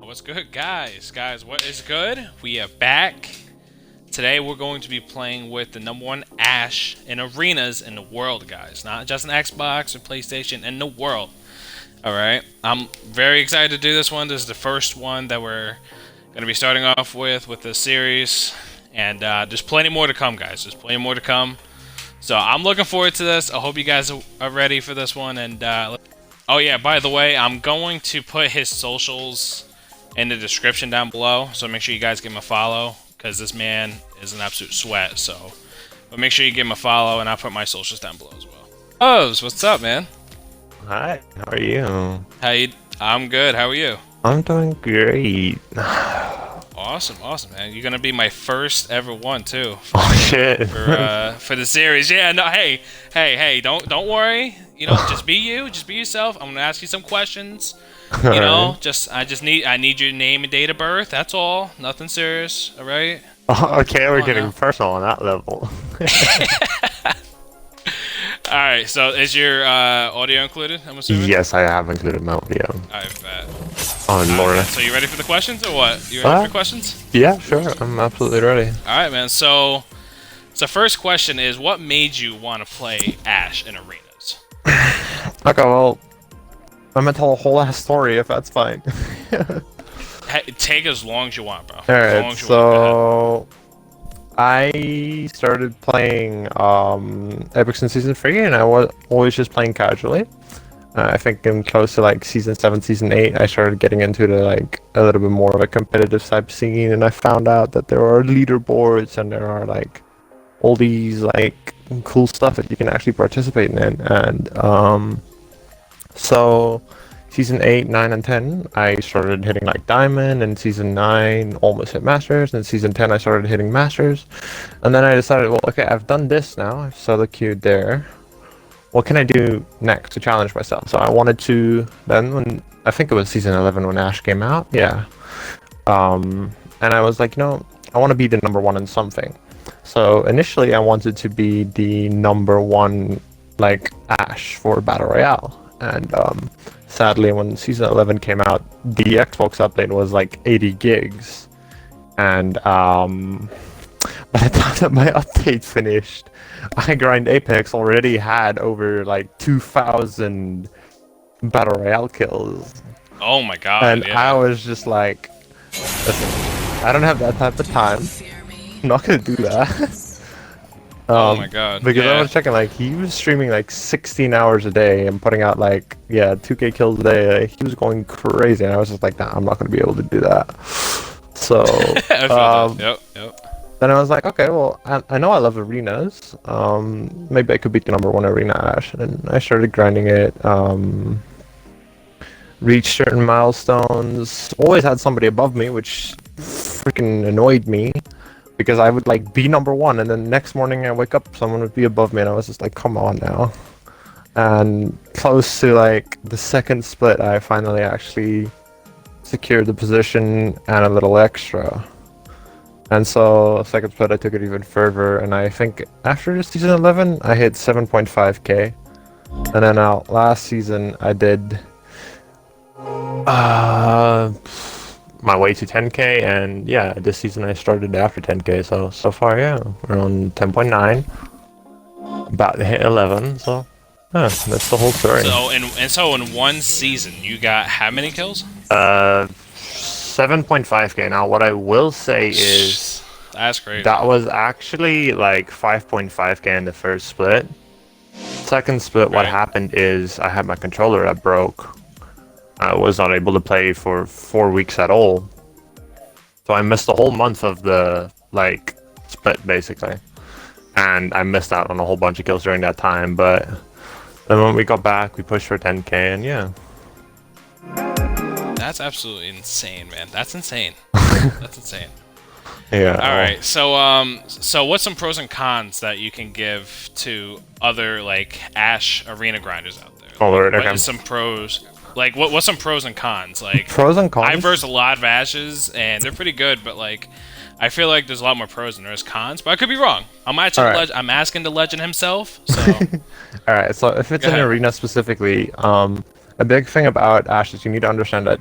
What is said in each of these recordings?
What's good, guys? Guys, what is good? We are back. Today, we're going to be playing with the number one Ash in arenas in the world, guys. Not just an Xbox or PlayStation, in the world. Alright, I'm very excited to do this one. This is the first one that we're going to be starting off with this series. And there's plenty more to come, guys. There's plenty more to come. So I'm looking forward to this. I hope you guys are ready for this one. And oh yeah, by the way, I'm going to put his socials in the description down below, so make sure you guys give him a follow, because this man is an absolute sweat. But make sure you give him a follow, and I'll put my socials down below as well. Oh, what's up, man? Hi, how are you? I'm good. How are you? I'm doing great. Awesome, man. You're gonna be my first ever one too. Oh shit. For the series. Yeah, no, hey, don't worry. You know, just be you, just be yourself. I'm gonna ask you some questions. You know, I need your name and date of birth. That's all. Nothing serious. All right. Oh, okay, we're getting now. personal on that level. All right. So is your audio included? I'm assuming. Yes, I have included my audio. I bet. Oh lord. So you ready for the questions or what? You ready for the questions? Yeah, sure. I'm absolutely ready. All right, man. So first question is, what made you want to play Ash in arenas? Okay, well, I'm gonna tell a whole ass story if that's fine. Take as long as you want, bro. Alright, so I started playing Epics in Season 3, and I was always just playing casually. I think in close to like Season 7, Season 8, I started getting into the like a little bit more of a competitive type scene, and I found out that there are leaderboards and there are like all these like cool stuff that you can actually participate in, and so Season 8, 9, and 10, I started hitting like Diamond, and Season 9 almost hit Masters, and Season 10 I started hitting Masters. And then I decided, well, okay, I've done this now, I've solo queued there. What can I do next to challenge myself? So I wanted to, then when, I think it was Season 11 when Ash came out, yeah. And I was like, you know, I want to be the number one in something. So initially I wanted to be the number one, like, Ash for Battle Royale. And sadly, when Season 11 came out, the Xbox update was like 80 gigs. And by the time that my update finished, I Grind Apex already had over like 2,000 Battle Royale kills. Oh my god. And yeah. I was just like, listen, I don't have that type of time. I'm not gonna do that. Oh my god. Because yeah. I was checking, like, he was streaming like 16 hours a day and putting out like, yeah, 2K kills a day. Like, he was going crazy, and I was just like, nah, I'm not gonna be able to do that. So, Yep. then I was like, okay, well, I know I love arenas. Maybe I could beat the number one arena Ash, and I started grinding it. Reached certain milestones. Always had somebody above me, which freaking annoyed me. Because I would like be number one, and then next morning I wake up, someone would be above me, and I was just like, come on now. And close to like the second split, I finally actually secured the position and a little extra. And so second split, I took it even further, and I think after Season 11, I hit 7.5k. And then last season, I did my way to 10k, and yeah, this season I started after 10k, so far, yeah, we're on 10.9, about to hit 11, so yeah, that's the whole story. So in one season, you got how many kills? 7.5k. Now, what I will say is that's crazy. that was actually like 5.5k in the first split. Second split, what happened is I had my controller that broke. I was not able to play for 4 weeks at all. So I missed the whole month of the, like, split, basically. And I missed out on a whole bunch of kills during that time, but then when we got back, we pushed for 10k, and yeah. That's absolutely insane, man. That's insane. That's insane. Yeah. Alright, so what's some pros and cons that you can give to other, like, Ash arena grinders out there? Oh, Lord, What okay. is some pros? Like, what's some pros and cons? Like, Pros and cons? I versed a lot of Ashes, and they're pretty good, but, like, I feel like there's a lot more pros than there is cons, but I could be wrong. I'm asking the legend himself, so... Alright, so if it's an arena specifically, a big thing about Ash is you need to understand that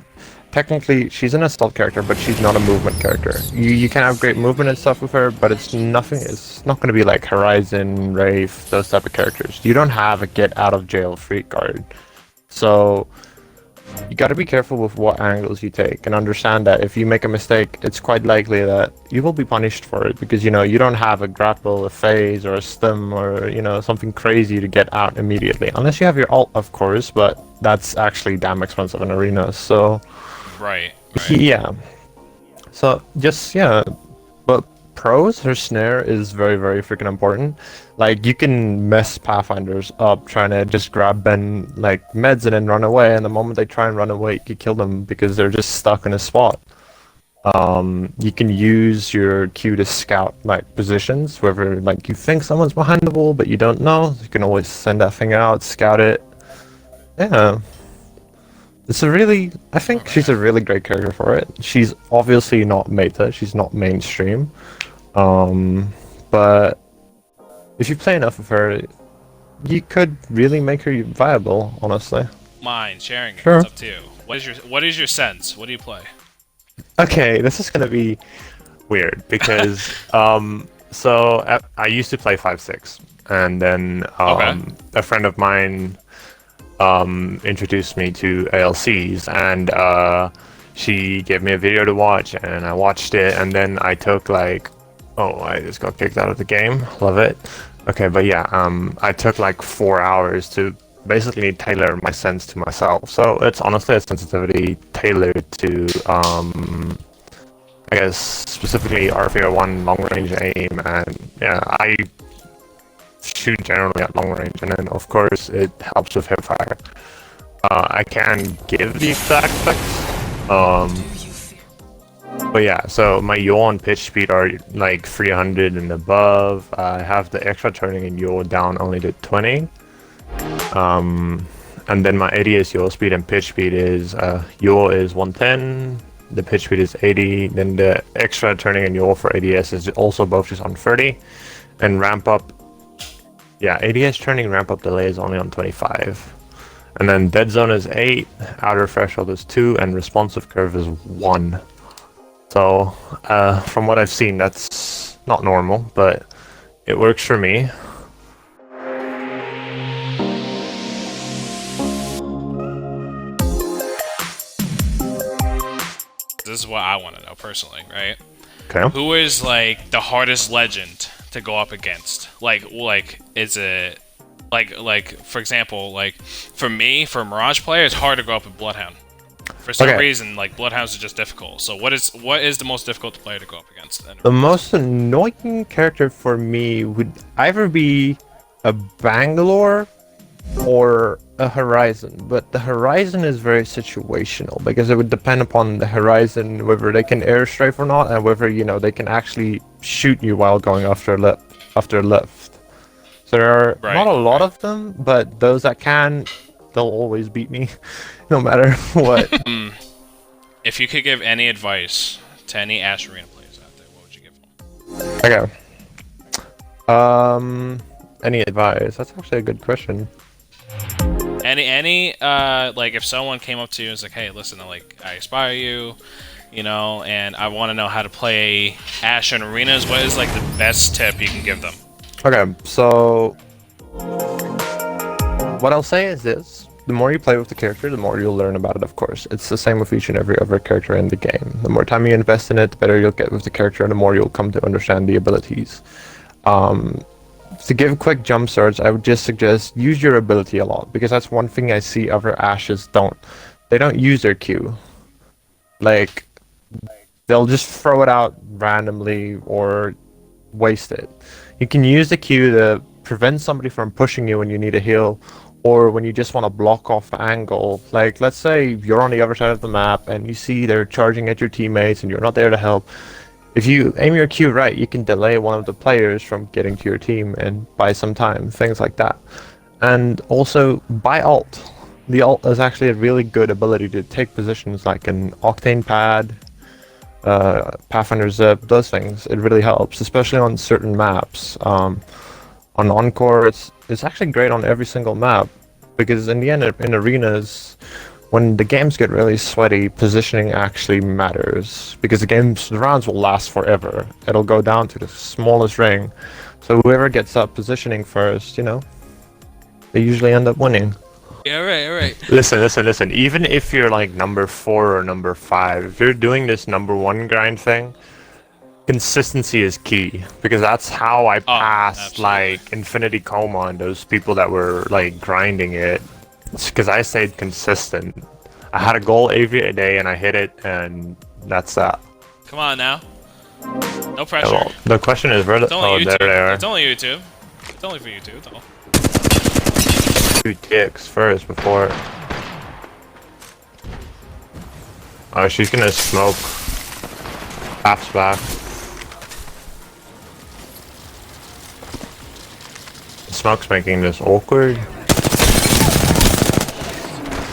technically she's an assault character, but she's not a movement character. You can have great movement and stuff with her, but it's nothing. It's not going to be like Horizon, Wraith, those type of characters. You don't have a get out of jail free card, so you got to be careful with what angles you take and understand that if you make a mistake, it's quite likely that you will be punished for it because you don't have a grapple, a phase, or a stim, or something crazy to get out immediately. Unless you have your ult, of course, but that's actually damn expensive in arenas. So right. yeah. So just but pros, her snare is very, very freaking important. Like, you can mess Pathfinders up trying to just grab Ben like meds and then run away, and the moment they try and run away, you can kill them because they're just stuck in a spot. You can use your Q to scout like positions, whether like you think someone's behind the wall but you don't know. You can always send that thing out, scout it. Yeah. I think she's a really great character for it. She's obviously not meta, she's not mainstream. But if you play enough of her, you could really make her viable, honestly. Mind sharing it. Sure. It's up to you. What is your sense? What do you play? Okay, this is gonna be weird because I used to play 5-6, and then a friend of mine introduced me to ALCs, and she gave me a video to watch, and I watched it, and then I took like, I just got kicked out of the game. Love it. Okay, but yeah, I took like 4 hours to basically tailor my sense to myself. So it's honestly a sensitivity tailored to, I guess, specifically RFR1 long range aim, and yeah, I shoot generally at long range, and then of course it helps with hipfire. I can't give the exact specs, but yeah, so my yaw and pitch speed are like 300 and above. I have the extra turning and yaw down only to 20. And then my ADS yaw speed and pitch speed is, yaw is 110, the pitch speed is 80, then the extra turning and yaw for ADS is also both just on 30. And ramp up, ADS turning ramp up delay is only on 25. And then dead zone is 8, outer threshold is 2, and responsive curve is 1. So, from what I've seen, that's not normal, but it works for me. This is what I want to know personally, right? Okay. Who is like the hardest legend to go up against? Like is it like for example, like for me, for a Mirage player, it's hard to go up with Bloodhound. For some reason, like Bloodhounds are just difficult. So what is the most difficult player to go up against? The most annoying character for me would either be a Bangalore or a Horizon, but the Horizon is very situational because it would depend upon the Horizon whether they can airstrafe or not, and whether they can actually shoot you while going after a lift. So there are not a lot of them, but those that can, they'll always beat me, no matter what. If you could give any advice to any Ashe Arena players out there, what would you give them? Okay. Any advice? That's actually a good question. Any like if someone came up to you and was like, hey, listen, I aspire you, and I want to know how to play Ashe in arenas, what is like the best tip you can give them? Okay, so what I'll say is this. The more you play with the character, the more you'll learn about it, of course. It's the same with each and every other character in the game. The more time you invest in it, the better you'll get with the character, and the more you'll come to understand the abilities. To give quick jump starts, I would just suggest use your ability a lot, because that's one thing I see other Ashes don't. They don't use their Q. Like, they'll just throw it out randomly or waste it. You can use the Q to prevent somebody from pushing you when you need a heal, or when you just want to block off the angle. Like, let's say you're on the other side of the map and you see they're charging at your teammates and you're not there to help. If you aim your Q right, you can delay one of the players from getting to your team and buy some time, things like that. And also, buy ult. The ult is actually a really good ability to take positions like an Octane Pad, Pathfinder Zip, those things. It really helps, especially on certain maps. On Encore, it's actually great on every single map, because in the end, in arenas, when the games get really sweaty, positioning actually matters because the rounds will last forever. It'll go down to the smallest ring, so whoever gets up positioning first, you know, they usually end up winning. Yeah, right. Listen. Even if you're like number 4 or number 5, if you're doing this number 1 grind thing, consistency is key because that's how I passed like Infinity Coma and those people that were like grinding it. It's because I stayed consistent. I had a goal every day and I hit it, and that's that. Come on now. No pressure. Yeah, well, the question is, where the there they are. It's only YouTube. It's only for YouTube, though. 2 ticks first before. Oh, she's gonna smoke. Half's back. The smoke's making this awkward.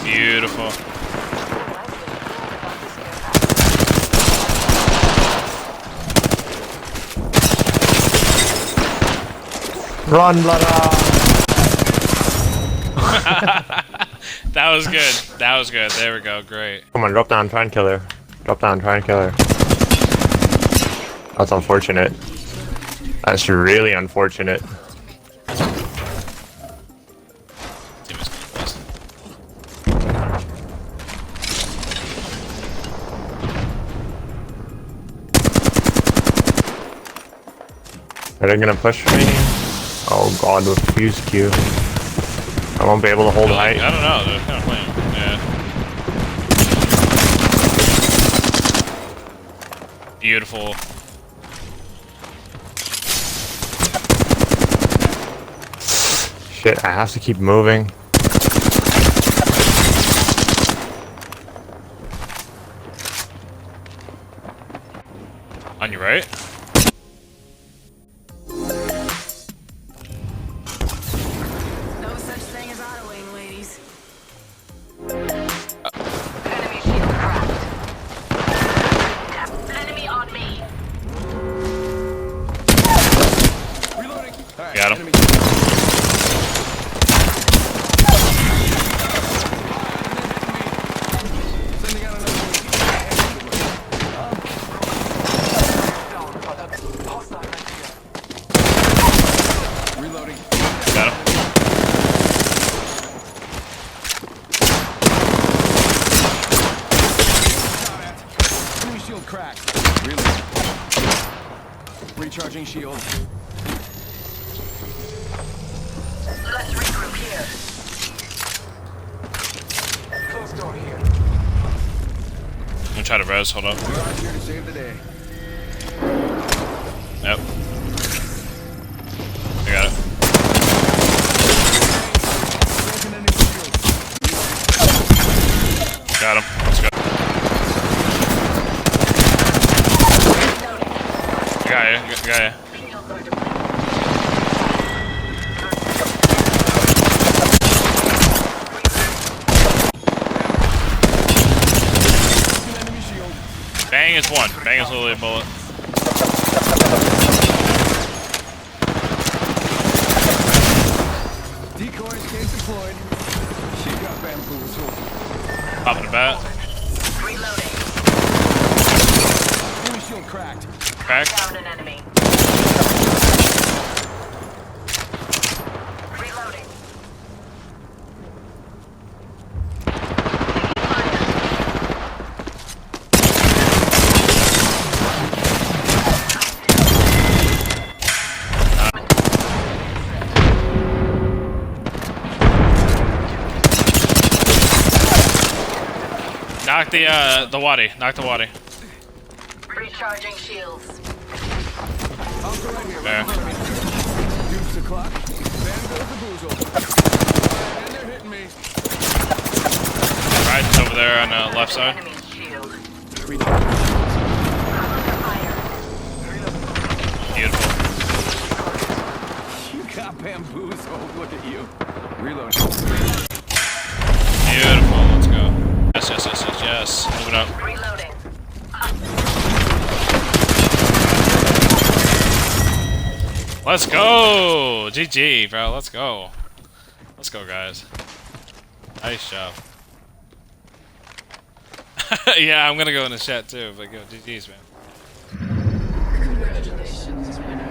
Beautiful. Run, Blada! That was good. That was good. There we go. Great. Come on, drop down, try and kill her. Drop down, try and kill her. That's unfortunate. That's really unfortunate. Are they gonna push me? Oh god, with fuse Q. I won't be able to hold height. I don't know, they're kind of playing. Yeah. Beautiful. Shit, I have to keep moving. On your right? Got him. Reloading. Got him. Enemy shield cracked. Reloading. Recharging shield. Let's regroup here. Close door here. I'm gonna try to res, hold up. We are here to save the day. Yep. I got it. Broken enemy shield. Got him. Let's go. Got ya. Enemy shield. Bang is one. Bang is literally a bullet. Decoy escape deployed. She got bamboozled. Popping a bat. Reloading. Enemy shield cracked. Crack. Down an enemy. Reloading. Knock the wadi. Knock the wadi. Recharging shields. I'll go right here. There. Dukes the clock. Bam goes the boozle. And they're hitting me. Right, it's over there on the left side. Enemy shield. Recharging. Fire. Beautiful. You got bamboozled. Look at you. Reload. Beautiful. Let's go. Yes. Moving up. Reloading. Let's go! GG, bro. Let's go. Let's go, guys. Nice job. Yeah, I'm gonna go in the chat too. But go, GG's, man. Congratulations, winner.